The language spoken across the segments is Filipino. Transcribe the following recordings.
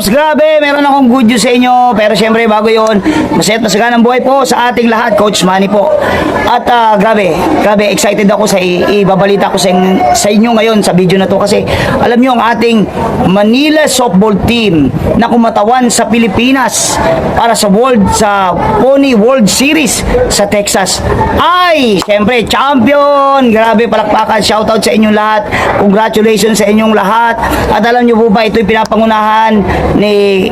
Pops, grabe, meron akong good news sa inyo. Pero syempre, bago yon, masayat na saganang buhay po sa ating lahat, Coach Manny po. At grabe, excited ako sa ibabalita ko sa inyo ngayon sa video na to. Kasi alam nyo, ang ating Manila Softball Team na kumatawan sa Pilipinas para sa Pony World Series sa Texas ay, syempre, champion. Grabe, palakpakan, shoutout sa inyong lahat. Congratulations sa inyong lahat. At alam nyo po ba, ito'y pinapangunahan ni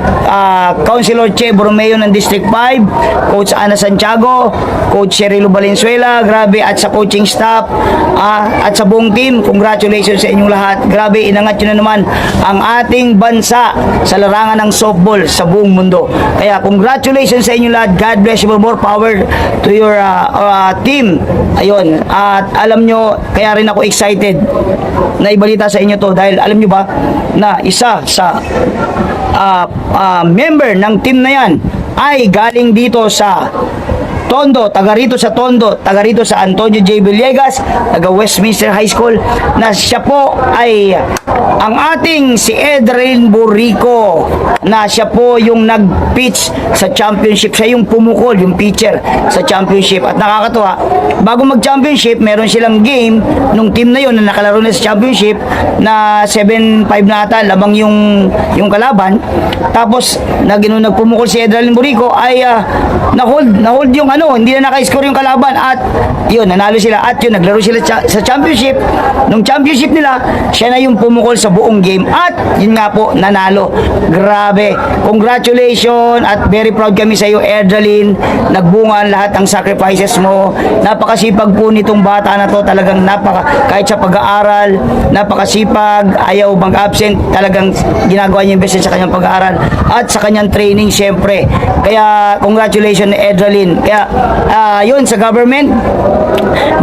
Councilor Che Borromeo ng District 5, Coach Ana Santiago, Coach Sherilo Valenzuela, grabe, at sa coaching staff, at sa buong team. Congratulations sa inyong lahat. Grabe, inangat nyo na naman ang ating bansa sa larangan ng softball sa buong mundo. Kaya congratulations sa inyong lahat. God bless you, more power to your team. Ayun, at alam nyo, kaya rin ako excited na ibalita sa inyo to dahil alam nyo ba na isa sa member ng team na yan ay galing dito sa Tondo, taga rito sa Tondo, taga rito sa Antonio J. Villegas, taga Westminster High School, na siya po ay ang ating si Edrin Burico, na siya po yung nag-pitch sa championship. Siya yung pumukol, yung pitcher sa championship. At nakakatuwa, bago mag-championship, meron silang game nung team na yun na nakalaro na sa championship na 7-5 na ata, labang yung kalaban. Tapos, nagpumukol si Edrin Burico ay na-hold yung hindi na naka-score yung kalaban at yun, nanalo sila at yun, naglaro sila sa championship. Nung championship nila, siya na yung pumukol sa buong game at yun nga po, nanalo. Grabe, congratulations at very proud kami sa iyo, Erdaline. Nagbunga lahat ng sacrifices mo. Napakasipag po nitong bata na to, talagang kahit sa pag-aaral, napakasipag, ayaw mag-absent, talagang ginagawa niya yung best sa kanyang pag-aaral at sa kanyang training, syempre. Kaya congratulations, Erdaline. Kaya yun, sa government,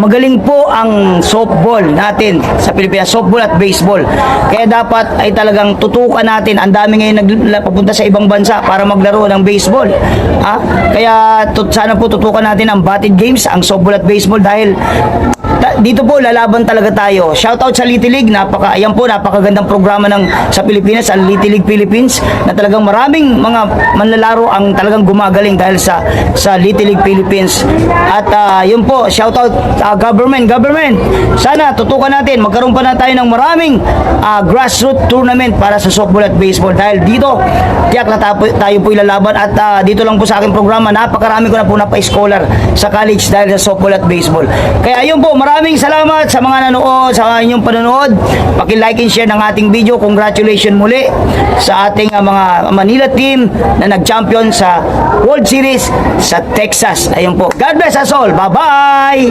magaling po ang softball natin sa Pilipinas, softball at baseball. Kaya dapat ay talagang tutukan natin. Ang dami ngayon nagpapunta sa ibang bansa para maglaro ng baseball. Kaya sana po tutukan natin ang batted games, ang softball at baseball dahil dito po lalaban talaga tayo. Shoutout sa Little League, ayan po, napakagandang programa sa Pilipinas, ang Little League Philippines, na talagang maraming mga manlalaro ang talagang gumagaling dahil sa Little League Philippines. At yun po, shoutout government, sana tutukan natin, magkaroon pa na tayo ng maraming grassroots tournament para sa softball at baseball dahil dito, tiyak na tayo po ilalaban. At dito lang po sa aking programa, napakarami ko na po napa-scholar sa college dahil sa softball at baseball. Kaya yun po, maraming salamat sa mga nanood, sa inyong panonood. Paki-like and share ng ating video. Congratulations muli sa ating mga Manila team na nag-champion sa World Series sa Texas. Ayun po. God bless us all. Bye-bye!